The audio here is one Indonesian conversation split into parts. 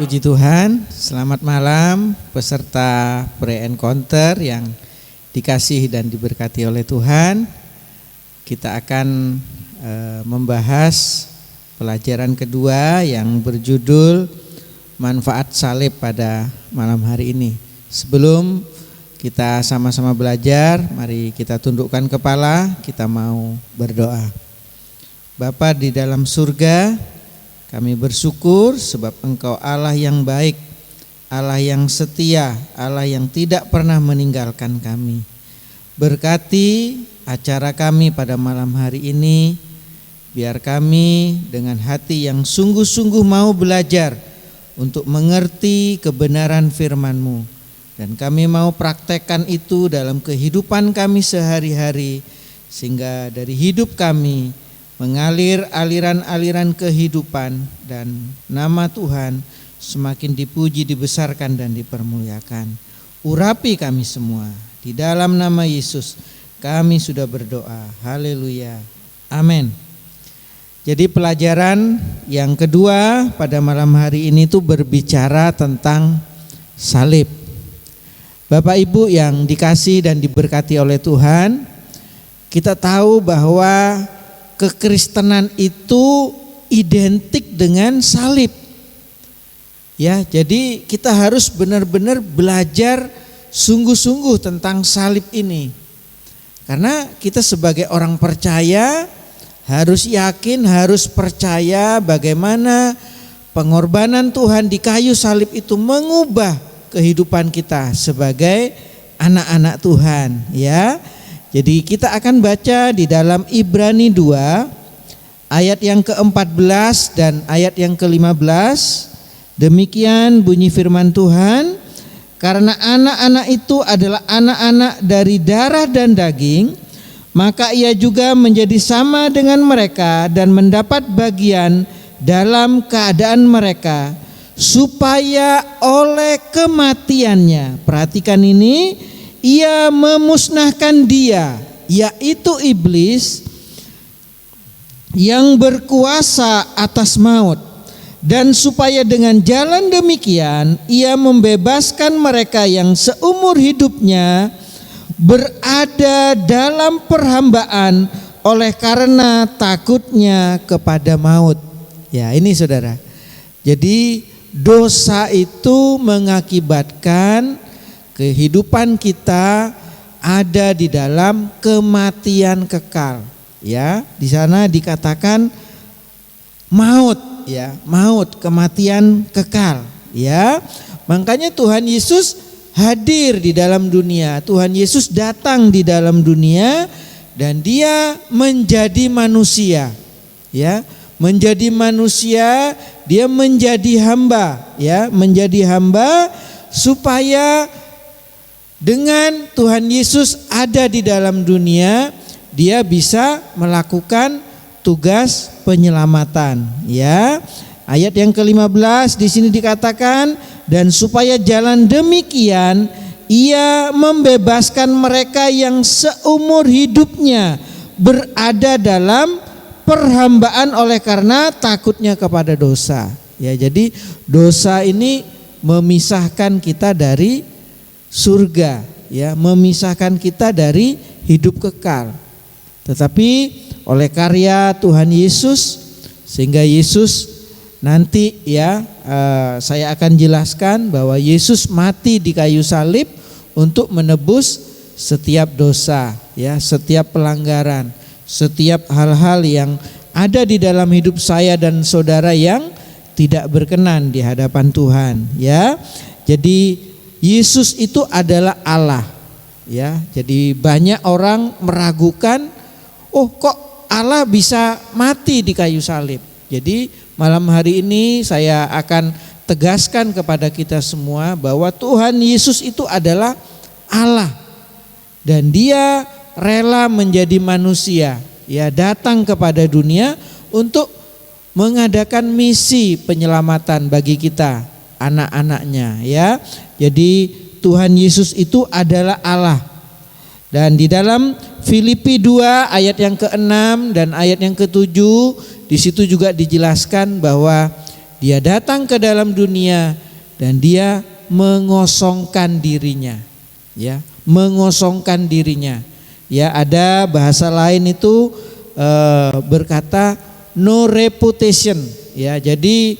Puji Tuhan, selamat malam peserta pre-encounter yang dikasihi dan diberkati oleh Tuhan. Kita akan membahas pelajaran kedua yang berjudul manfaat salib pada malam hari ini. Sebelum kita sama-sama belajar, mari kita tundukkan kepala, kita mau berdoa. Bapa di dalam surga, kami bersyukur sebab Engkau Allah yang baik, Allah yang setia, Allah yang tidak pernah meninggalkan kami. Berkati acara kami pada malam hari ini, biar kami dengan hati yang sungguh-sungguh mau belajar untuk mengerti kebenaran firman-Mu. Dan kami mau praktekkan itu dalam kehidupan kami sehari-hari, sehingga dari hidup kami mengalir aliran-aliran kehidupan dan nama Tuhan semakin dipuji, dibesarkan dan dipermuliakan. Urapi kami semua, di dalam nama Yesus kami sudah berdoa. Haleluya, amin. Jadi pelajaran yang kedua pada malam hari ini tuh berbicara tentang salib. Bapak Ibu yang dikasihi dan diberkati oleh Tuhan, kita tahu bahwa kekristenan itu identik dengan salib. Ya, jadi kita harus benar-benar belajar sungguh-sungguh tentang salib ini. Karena kita sebagai orang percaya harus yakin, harus percaya bagaimana pengorbanan Tuhan di kayu salib itu mengubah kehidupan kita sebagai anak-anak Tuhan, ya. Jadi kita akan baca di dalam Ibrani 2 ayat yang ke-14 dan ayat yang ke-15. Demikian bunyi firman Tuhan, karena anak-anak itu adalah anak-anak dari darah dan daging, maka ia juga menjadi sama dengan mereka dan mendapat bagian dalam keadaan mereka, supaya oleh kematiannya, perhatikan ini, ia memusnahkan dia, yaitu iblis yang berkuasa atas maut, dan supaya dengan jalan demikian ia membebaskan mereka yang seumur hidupnya berada dalam perhambaan oleh karena takutnya kepada maut. Ya, ini saudara. Jadi dosa itu mengakibatkan kehidupan kita ada di dalam kematian kekal. Ya, di sana dikatakan maut, ya, maut, kematian kekal, ya. Makanya Tuhan Yesus hadir di dalam dunia. Tuhan Yesus datang di dalam dunia dan dia menjadi manusia, ya. Menjadi manusia, dia menjadi hamba, ya, menjadi hamba supaya dengan Tuhan Yesus ada di dalam dunia, dia bisa melakukan tugas penyelamatan, ya. Ayat yang ke-15 di sini dikatakan, dan supaya jalan demikian ia membebaskan mereka yang seumur hidupnya berada dalam perhambaan oleh karena takutnya kepada dosa. Ya, jadi dosa ini memisahkan kita dari surga, ya, memisahkan kita dari hidup kekal. Tetapi oleh karya Tuhan Yesus, sehingga Yesus nanti, ya, saya akan jelaskan bahwa Yesus mati di kayu salib untuk menebus setiap dosa, ya, setiap pelanggaran, setiap hal-hal yang ada di dalam hidup saya dan saudara yang tidak berkenan di hadapan Tuhan, ya. Jadi Yesus itu adalah Allah, ya. Jadi banyak orang meragukan, oh kok Allah bisa mati di kayu salib. Jadi malam hari ini saya akan tegaskan kepada kita semua bahwa Tuhan Yesus itu adalah Allah dan dia rela menjadi manusia, ya, datang kepada dunia untuk mengadakan misi penyelamatan bagi kita, anak-anaknya, ya. Jadi Tuhan Yesus itu adalah Allah. Dan di dalam Filipi 2 ayat yang ke-6 dan ayat yang ke-7, di situ juga dijelaskan bahwa dia datang ke dalam dunia dan dia mengosongkan dirinya, ya, mengosongkan dirinya. Ya, ada bahasa lain itu berkata no reputation, ya. Jadi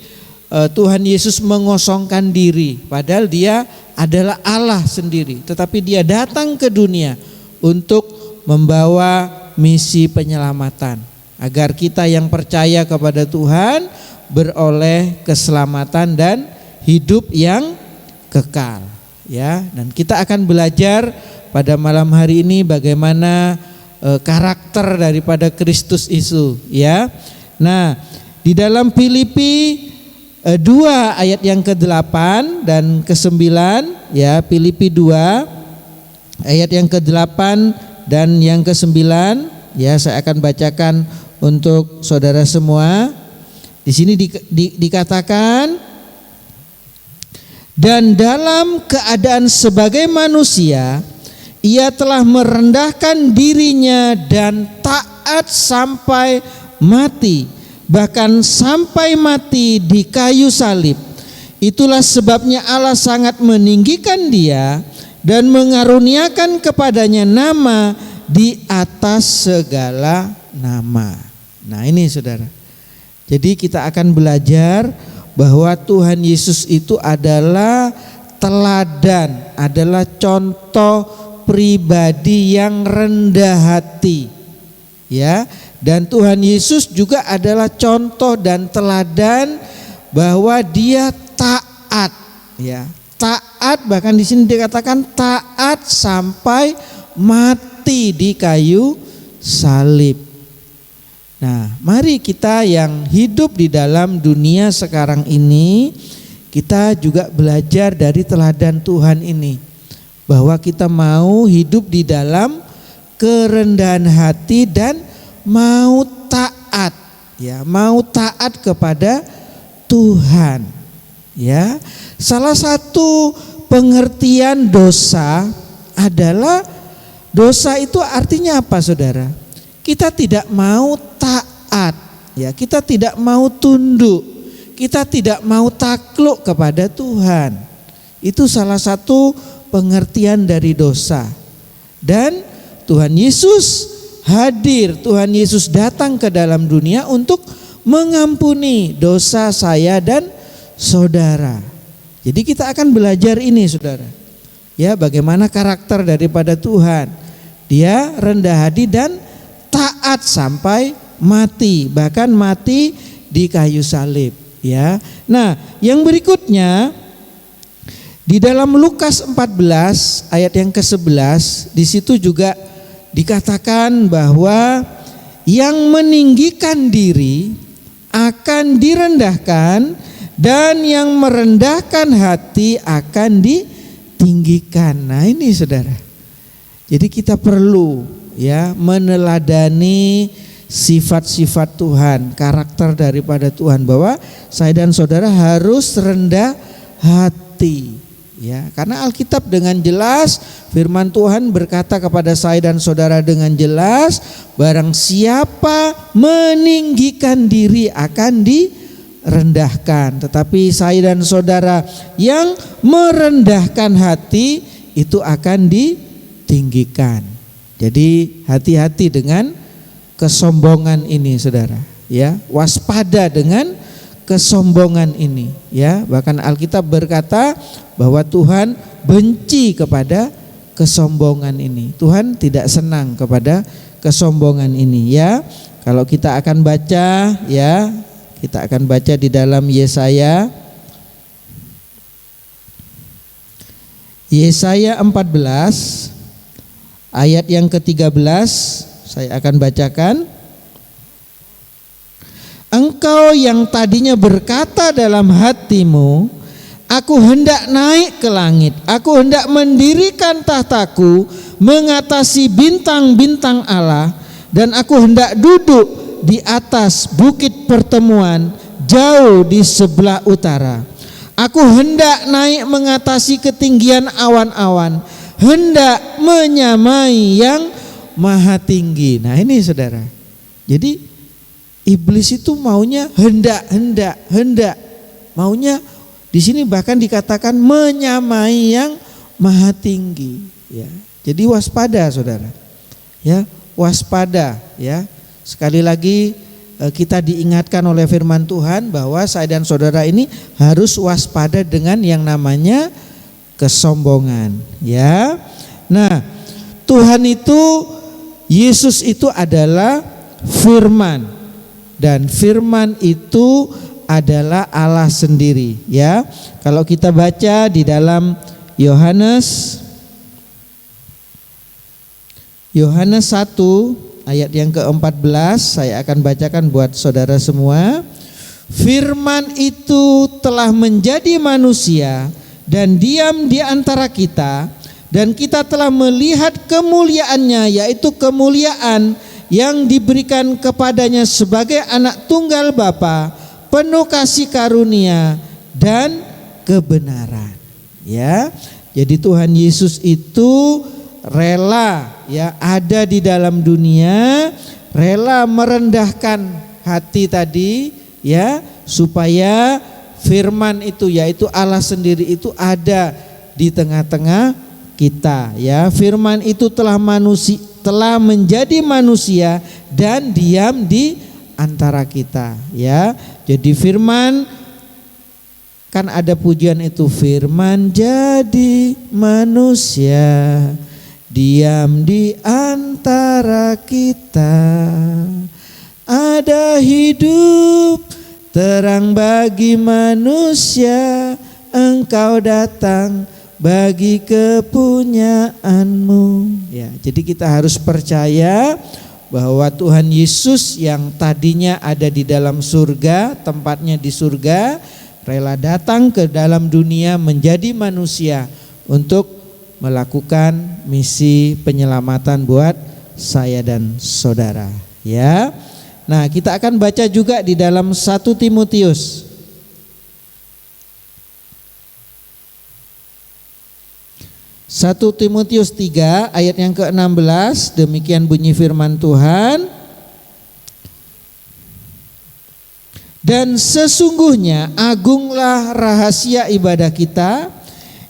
Tuhan Yesus mengosongkan diri, padahal dia adalah Allah sendiri, tetapi dia datang ke dunia untuk membawa misi penyelamatan, agar kita yang percaya kepada Tuhan beroleh keselamatan dan hidup yang kekal, ya. Dan kita akan belajar pada malam hari ini bagaimana karakter daripada Kristus itu, ya. Nah, di dalam Filipi 2 ayat yang ke-8 dan ke-9, ya, Filipi 2 ayat yang ke-8 dan yang ke-9, ya, saya akan bacakan untuk saudara semua. Di sini dikatakan, dan dalam keadaan sebagai manusia ia telah merendahkan dirinya dan taat sampai mati, bahkan sampai mati di kayu salib. Itulah sebabnya Allah sangat meninggikan dia dan mengaruniakan kepadanya nama di atas segala nama. Nah, ini saudara. Jadi kita akan belajar bahwa Tuhan Yesus itu adalah teladan, adalah contoh pribadi yang rendah hati, ya. Dan Tuhan Yesus juga adalah contoh dan teladan bahwa dia taat, ya. Taat, bahkan di sini dikatakan taat sampai mati di kayu salib. Nah, mari kita yang hidup di dalam dunia sekarang ini, kita juga belajar dari teladan Tuhan ini, bahwa kita mau hidup di dalam kerendahan hati dan mau taat, ya, mau taat kepada Tuhan, ya. Salah satu pengertian dosa adalah, dosa itu artinya apa, saudara? Kita tidak mau taat, ya, kita tidak mau tunduk, kita tidak mau takluk kepada Tuhan. Itu salah satu pengertian dari dosa. Dan Tuhan Yesus hadir, Tuhan Yesus datang ke dalam dunia untuk mengampuni dosa saya dan saudara. Jadi kita akan belajar ini, saudara, ya, bagaimana karakter daripada Tuhan. Dia rendah hati dan taat sampai mati, bahkan mati di kayu salib, ya. Nah, yang berikutnya di dalam Lukas 14 ayat yang ke-11, di situ juga dikatakan bahwa yang meninggikan diri akan direndahkan dan yang merendahkan hati akan ditinggikan. Nah, ini saudara. Jadi kita perlu, ya, meneladani sifat-sifat Tuhan, karakter daripada Tuhan, bahwa saya dan saudara harus rendah hati. Ya, karena Alkitab dengan jelas, firman Tuhan berkata kepada saya dan saudara dengan jelas, barang siapa meninggikan diri akan direndahkan, tetapi saya dan saudara yang merendahkan hati itu akan ditinggikan. Jadi hati-hati dengan kesombongan ini, saudara, ya, waspada dengan kesombongan ini, ya. Bahkan Alkitab berkata bahwa Tuhan benci kepada kesombongan ini. Tuhan tidak senang kepada kesombongan ini, ya. Kalau kita akan baca, ya, kita akan baca di dalam Yesaya 14 ayat yang ke-13, saya akan bacakan. Engkau yang tadinya berkata dalam hatimu, aku hendak naik ke langit, aku hendak mendirikan tahtaku mengatasi bintang-bintang Allah, dan aku hendak duduk di atas bukit pertemuan jauh di sebelah utara. Aku hendak naik mengatasi ketinggian awan-awan, hendak menyamai yang maha tinggi. Nah, ini saudara. Jadi iblis itu maunya hendak, maunya di sini bahkan dikatakan menyamai yang maha tinggi, ya. Jadi waspada saudara, ya, waspada, ya. Sekali lagi kita diingatkan oleh firman Tuhan bahwa saya dan saudara ini harus waspada dengan yang namanya kesombongan, ya. Nah, Tuhan itu, Yesus itu adalah firman, dan firman itu adalah Allah sendiri, ya. Kalau kita baca di dalam Yohanes 1 ayat yang ke-14, saya akan bacakan buat saudara semua. Firman itu telah menjadi manusia dan diam di antara kita, dan kita telah melihat kemuliaannya, yaitu kemuliaan yang diberikan kepadanya sebagai anak tunggal Bapa, penuh kasih karunia dan kebenaran, ya. Jadi Tuhan Yesus itu rela, ya, ada di dalam dunia, rela merendahkan hati tadi, ya, supaya firman itu, yaitu Allah sendiri itu ada di tengah-tengah kita, ya. Firman itu telah menjadi manusia dan diam di antara kita, ya. Jadi firman, kan ada pujian itu, firman jadi manusia, diam di antara kita, ada hidup terang bagi manusia, engkau datang bagi kepunyaanmu, ya. Jadi kita harus percaya bahwa Tuhan Yesus yang tadinya ada di dalam surga, tempatnya di surga, rela datang ke dalam dunia menjadi manusia untuk melakukan misi penyelamatan buat saya dan saudara, ya. Nah, kita akan baca juga di dalam 1 Timotius. 1 Timotius 3 ayat yang ke-16, demikian bunyi firman Tuhan. Dan sesungguhnya agunglah rahasia ibadah kita,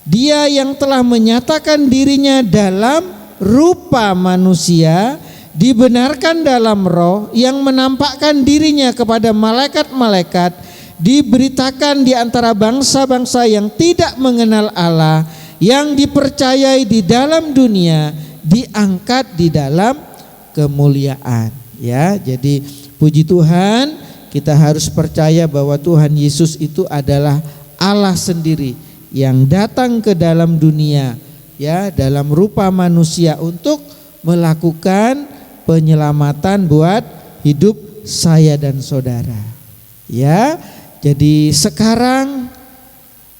Dia yang telah menyatakan dirinya dalam rupa manusia, dibenarkan dalam roh, yang menampakkan dirinya kepada malaikat-malaikat, diberitakan di antara bangsa-bangsa yang tidak mengenal Allah, yang dipercayai di dalam dunia, diangkat di dalam kemuliaan, ya. Jadi puji Tuhan, kita harus percaya bahwa Tuhan Yesus itu adalah Allah sendiri yang datang ke dalam dunia, ya, dalam rupa manusia untuk melakukan penyelamatan buat hidup saya dan saudara, ya. Jadi sekarang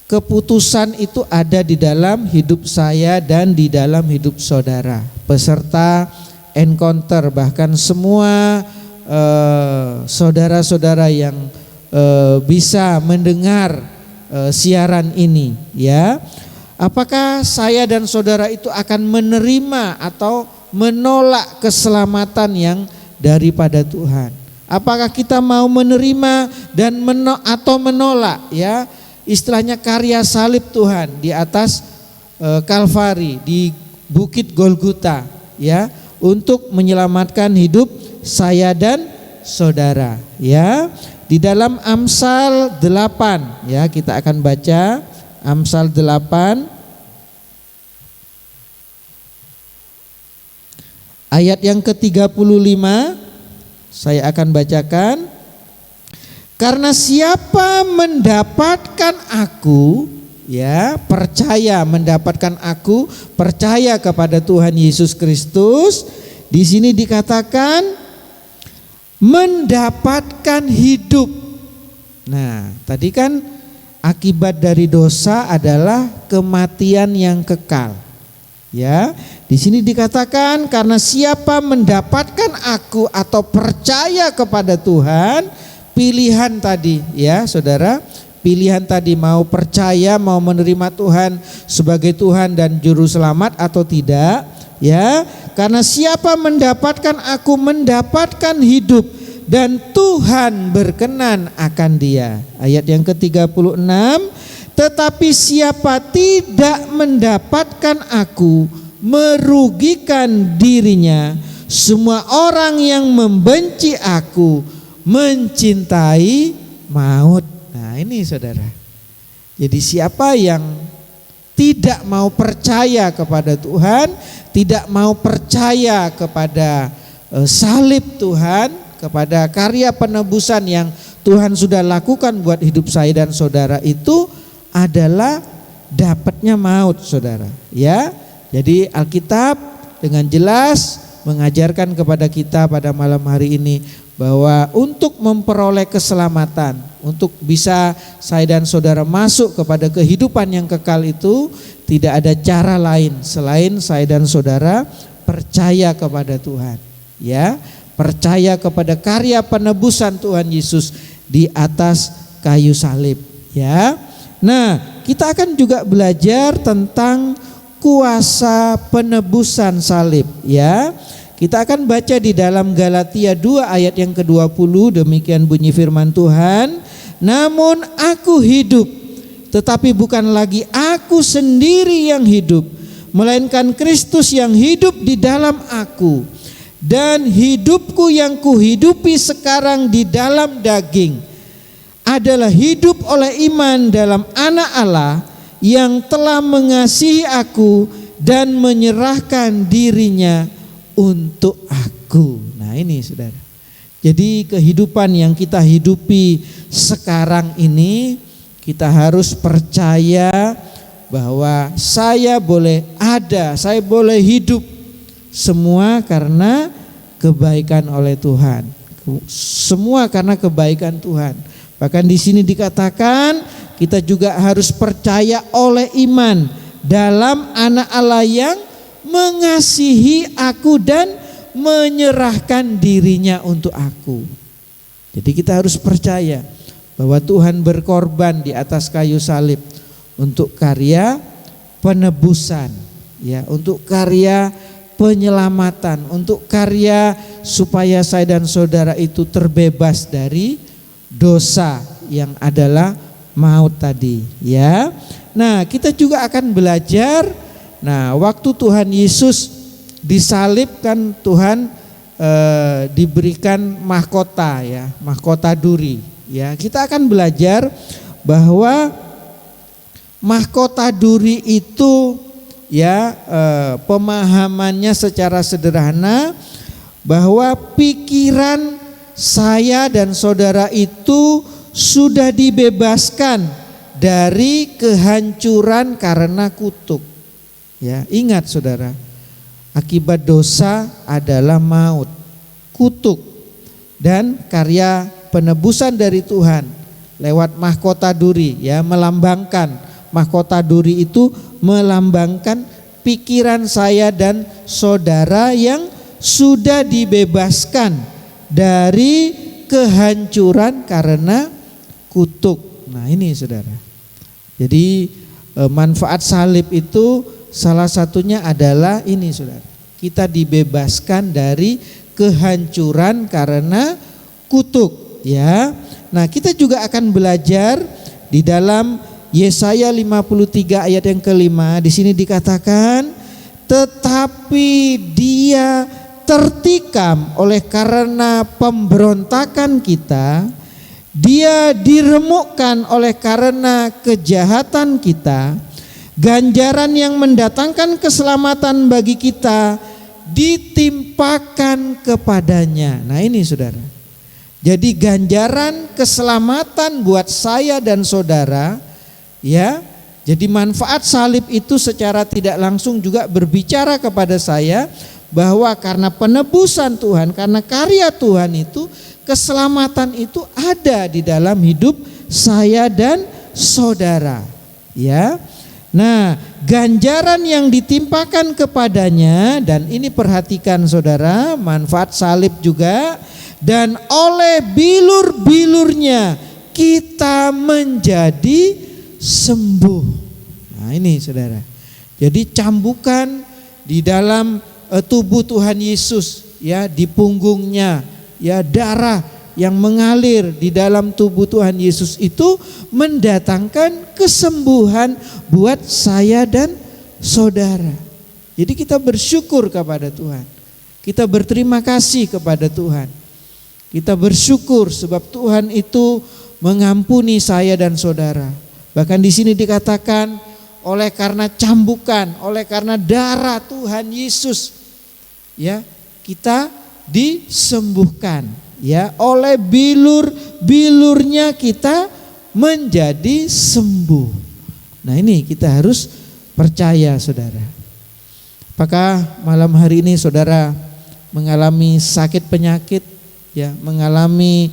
keputusan itu ada di dalam hidup saya dan di dalam hidup saudara, peserta encounter, bahkan semua saudara-saudara yang bisa mendengar siaran ini, ya. Apakah saya dan saudara itu akan menerima atau menolak keselamatan yang daripada Tuhan? Apakah kita mau menerima dan atau menolak, ya, istilahnya karya salib Tuhan di atas Kalvari, di Bukit Golgota, ya, untuk menyelamatkan hidup saya dan saudara, ya. Di dalam Amsal 8, ya, kita akan baca Amsal 8 ayat yang ke-35, saya akan bacakan. Karena siapa mendapatkan aku, ya, percaya mendapatkan aku, percaya kepada Tuhan Yesus Kristus, di sini dikatakan mendapatkan hidup. Nah, tadi kan akibat dari dosa adalah kematian yang kekal, ya. Di sini dikatakan karena siapa mendapatkan aku atau percaya kepada Tuhan, pilihan tadi, ya saudara, pilihan tadi mau percaya, mau menerima Tuhan sebagai Tuhan dan juru selamat atau tidak, ya. Karena siapa mendapatkan aku mendapatkan hidup dan Tuhan berkenan akan dia. Ayat yang ke-36, tetapi siapa tidak mendapatkan aku merugikan dirinya. Semua orang yang membenci aku mencintai maut. Nah ini saudara. Jadi siapa yang tidak mau percaya kepada Tuhan, tidak mau percaya kepada salib Tuhan, kepada karya penebusan yang Tuhan sudah lakukan buat hidup saya dan saudara, itu adalah dapatnya maut saudara. Ya, jadi Alkitab dengan jelas mengajarkan kepada kita pada malam hari ini bahwa untuk memperoleh keselamatan, untuk bisa saya dan saudara masuk kepada kehidupan yang kekal itu, tidak ada cara lain selain saya dan saudara percaya kepada Tuhan. Ya, percaya kepada karya penebusan Tuhan Yesus di atas kayu salib. Ya, nah kita akan juga belajar tentang kuasa penebusan salib. Ya, kita akan baca di dalam Galatia 2 ayat yang ke-20, demikian bunyi firman Tuhan. Namun aku hidup, tetapi bukan lagi aku sendiri yang hidup, melainkan Kristus yang hidup di dalam aku. Dan hidupku yang kuhidupi sekarang di dalam daging adalah hidup oleh iman dalam Anak Allah yang telah mengasihi aku dan menyerahkan dirinya untuk aku. Nah ini saudara. Jadi kehidupan yang kita hidupi sekarang ini, kita harus percaya bahwa saya boleh ada, saya boleh hidup, semua karena kebaikan oleh Tuhan. Semua karena kebaikan Tuhan. Bahkan di sini dikatakan kita juga harus percaya oleh iman dalam Anak Allah yang mengasihi aku dan menyerahkan dirinya untuk aku. Jadi kita harus percaya bahwa Tuhan berkorban di atas kayu salib untuk karya penebusan, ya, untuk karya penyelamatan, untuk karya supaya saya dan saudara itu terbebas dari dosa yang adalah maut tadi, ya. Nah, kita juga akan belajar. Nah, waktu Tuhan Yesus disalibkan, Tuhan diberikan mahkota, ya, mahkota duri, ya. Kita akan belajar bahwa mahkota duri itu, ya, pemahamannya secara sederhana bahwa pikiran saya dan saudara itu sudah dibebaskan dari kehancuran karena kutuk. Ya, ingat saudara, akibat dosa adalah maut, kutuk, dan karya penebusan dari Tuhan lewat mahkota duri, ya, melambangkan mahkota duri itu melambangkan pikiran saya dan saudara yang sudah dibebaskan dari kehancuran karena kutuk. Nah ini saudara. Jadi manfaat salib itu salah satunya adalah ini saudara. Kita dibebaskan dari kehancuran karena kutuk, ya. Nah kita juga akan belajar di dalam Yesaya 53 ayat yang ke-5. Di sini dikatakan, tetapi dia tertikam oleh karena pemberontakan kita, dia diremukkan oleh karena kejahatan kita, ganjaran yang mendatangkan keselamatan bagi kita ditimpakan kepadanya. Nah ini saudara. Jadi ganjaran keselamatan buat saya dan saudara, ya. Jadi manfaat salib itu secara tidak langsung juga berbicara kepada saya bahwa karena penebusan Tuhan, karena karya Tuhan itu, keselamatan itu ada di dalam hidup saya dan saudara, ya. Nah, ganjaran yang ditimpakan kepadanya, dan ini perhatikan saudara, manfaat salib juga, dan oleh bilur-bilurnya kita menjadi sembuh. Nah ini saudara. Jadi cambukan di dalam tubuh Tuhan Yesus, ya, di punggungnya, ya, darah yang mengalir di dalam tubuh Tuhan Yesus itu mendatangkan kesembuhan buat saya dan saudara. Jadi kita bersyukur kepada Tuhan. Kita berterima kasih kepada Tuhan. Kita bersyukur sebab Tuhan itu mengampuni saya dan saudara. Bahkan di sini dikatakan oleh karena cambukan, oleh karena darah Tuhan Yesus, ya, kita disembuhkan, ya, oleh bilur-bilurnya kita menjadi sembuh. Nah, ini kita harus percaya, saudara. Apakah malam hari ini saudara mengalami sakit penyakit, ya, mengalami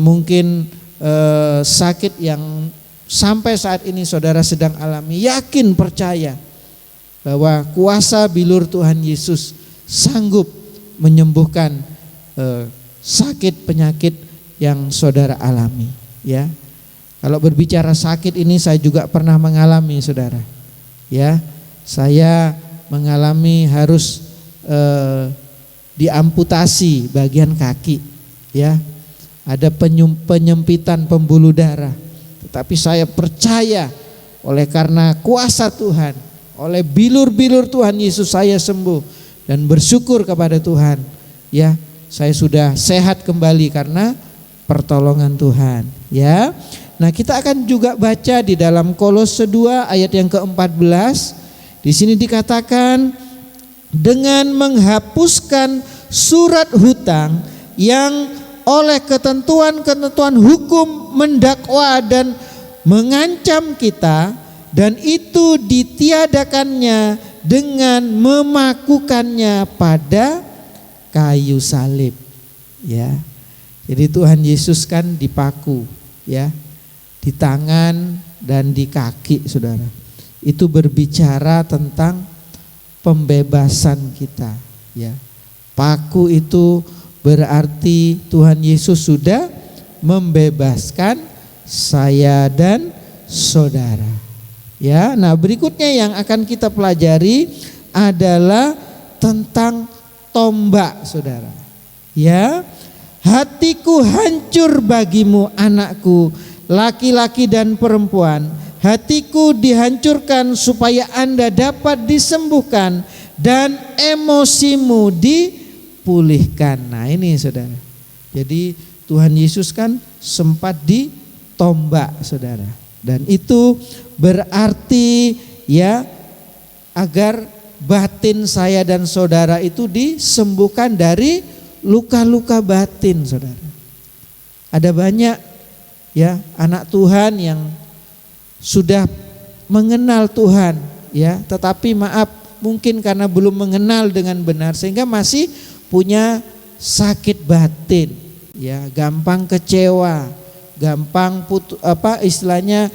mungkin sakit yang sampai saat ini saudara sedang alami? Yakin, percaya bahwa kuasa bilur Tuhan Yesus sanggup menyembuhkan sakit penyakit yang saudara alami, ya. Kalau berbicara sakit ini saya juga pernah mengalami, saudara. Ya, saya mengalami harus diamputasi bagian kaki, ya. Ada penyempitan pembuluh darah. Tetapi saya percaya oleh karena kuasa Tuhan, oleh bilur-bilur Tuhan Yesus saya sembuh dan bersyukur kepada Tuhan. Ya, saya sudah sehat kembali karena pertolongan Tuhan, ya. Nah, kita akan juga baca di dalam Kolose 2 ayat yang ke-14. Di sini dikatakan dengan menghapuskan surat hutang yang oleh ketentuan-ketentuan hukum mendakwa dan mengancam kita, dan itu ditiadakannya dengan memakukannya pada kayu salib, ya. Jadi Tuhan Yesus kan dipaku, ya, di tangan dan di kaki, saudara. Itu berbicara tentang pembebasan kita, ya. Paku itu berarti Tuhan Yesus sudah membebaskan saya dan saudara, ya. Nah, berikutnya yang akan kita pelajari adalah tentang tombak, saudara. Ya, hatiku hancur bagimu, anakku, laki-laki dan perempuan. Hatiku dihancurkan supaya Anda dapat disembuhkan dan emosimu dipulihkan. Nah, ini, saudara. Jadi Tuhan Yesus kan sempat ditombak, saudara. Dan itu berarti, ya, agar batin saya dan saudara itu disembuhkan dari luka-luka batin, saudara. Ada banyak, ya, anak Tuhan yang sudah mengenal Tuhan, ya, tetapi maaf, mungkin karena belum mengenal dengan benar sehingga masih punya sakit batin, ya, gampang kecewa, gampang istilahnya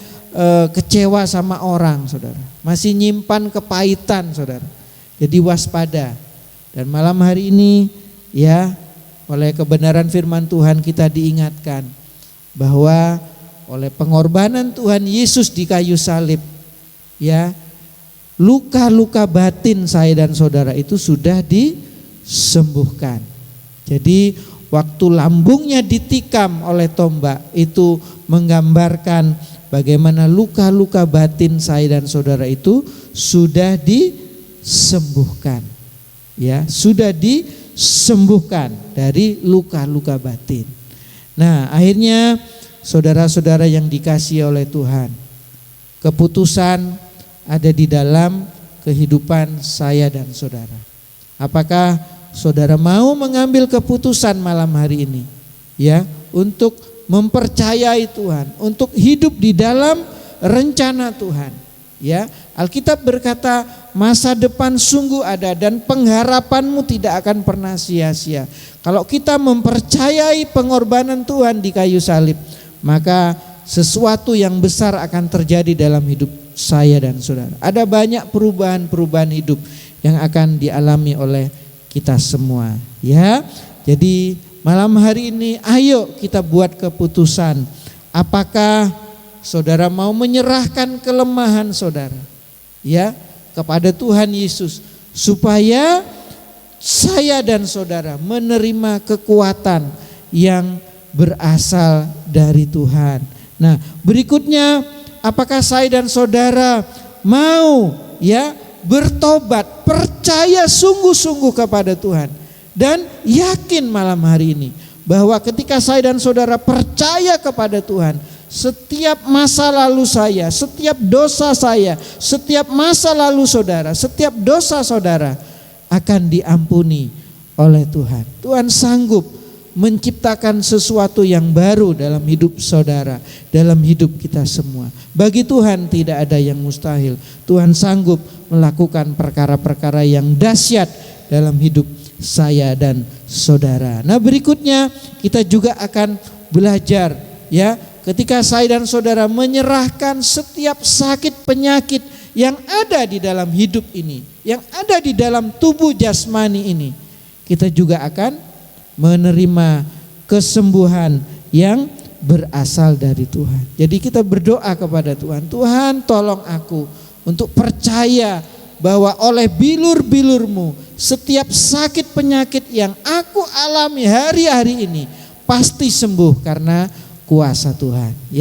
kecewa sama orang, saudara. Masih nyimpan kepahitan, saudara. Jadi waspada. Dan malam hari ini, ya, oleh kebenaran firman Tuhan kita diingatkan bahwa oleh pengorbanan Tuhan Yesus di kayu salib, ya, luka-luka batin saya dan saudara itu sudah disembuhkan. Jadi waktu lambungnya ditikam oleh tombak itu menggambarkan bagaimana luka-luka batin saya dan saudara itu sudah disembuhkan, ya, sudah disembuhkan dari luka-luka batin. Nah, akhirnya saudara-saudara yang dikasihi oleh Tuhan, keputusan ada di dalam kehidupan saya dan saudara. Apakah saudara mau mengambil keputusan malam hari ini, ya, untuk mempercayai Tuhan, untuk hidup di dalam rencana Tuhan, ya. Alkitab berkata masa depan sungguh ada dan pengharapanmu tidak akan pernah sia-sia. Kalau kita mempercayai pengorbanan Tuhan di kayu salib, maka sesuatu yang besar akan terjadi dalam hidup saya dan saudara. Ada banyak perubahan-perubahan hidup yang akan dialami oleh kita semua, ya. Jadi malam hari ini ayo kita buat keputusan. Apakah saudara mau menyerahkan kelemahan saudara, ya, kepada Tuhan Yesus supaya saya dan saudara menerima kekuatan yang berasal dari Tuhan. Nah, berikutnya, apakah saya dan saudara mau bertobat, percaya sungguh-sungguh kepada Tuhan, dan yakin malam hari ini bahwa ketika saya dan saudara percaya kepada Tuhan, setiap masa lalu saya, setiap dosa saya, setiap masa lalu saudara, setiap dosa saudara akan diampuni oleh Tuhan. Tuhan sanggup menciptakan sesuatu yang baru dalam hidup saudara, dalam hidup kita semua. Bagi Tuhan tidak ada yang mustahil. Tuhan sanggup melakukan perkara-perkara yang dahsyat dalam hidup saya dan saudara. Nah, berikutnya kita juga akan belajar ketika saya dan saudara menyerahkan setiap sakit penyakit yang ada di dalam hidup ini, yang ada di dalam tubuh jasmani ini, kita juga akan menerima kesembuhan yang berasal dari Tuhan. Jadi kita berdoa kepada Tuhan, Tuhan tolong aku untuk percaya bahwa oleh bilur-bilur-Mu setiap sakit penyakit yang aku alami hari-hari ini pasti sembuh karena kuasa Tuhan.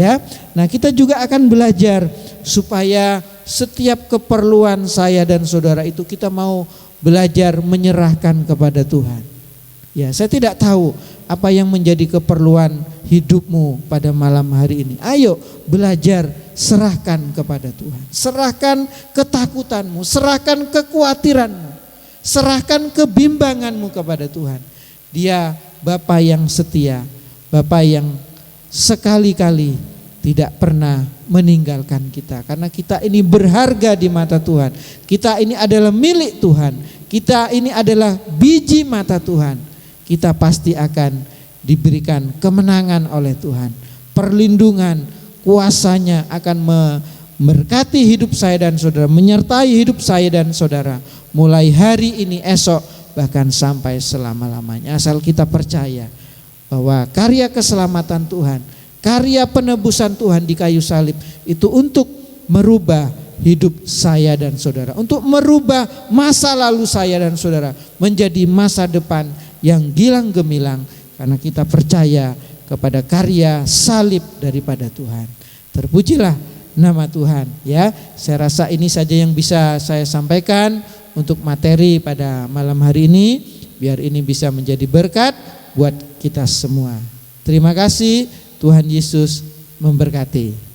Nah, kita juga akan belajar supaya setiap keperluan saya dan saudara itu kita mau belajar menyerahkan kepada Tuhan. Saya tidak tahu apa yang menjadi keperluan hidupmu pada malam hari ini. Ayo belajar serahkan kepada Tuhan. Serahkan ketakutanmu, serahkan kekhawatiranmu, serahkan kebimbanganmu kepada Tuhan. Dia Bapa yang setia, Bapa yang sekali-kali tidak pernah meninggalkan kita. Karena kita ini berharga di mata Tuhan. Kita ini adalah milik Tuhan. Kita ini adalah biji mata Tuhan. Kita pasti akan diberikan kemenangan oleh Tuhan. Perlindungan, kuasanya akan memberkati hidup saya dan saudara, menyertai hidup saya dan saudara mulai hari ini, esok, bahkan sampai selama-lamanya. Asal kita percaya bahwa karya keselamatan Tuhan, karya penebusan Tuhan di kayu salib itu untuk merubah hidup saya dan saudara, untuk merubah masa lalu saya dan saudara menjadi masa depan yang gilang gemilang, karena kita percaya kepada karya salib daripada Tuhan. Terpujilah nama Tuhan. Saya rasa ini saja yang bisa saya sampaikan untuk materi pada malam hari ini, biar ini bisa menjadi berkat buat kita semua. Terima kasih, Tuhan Yesus memberkati.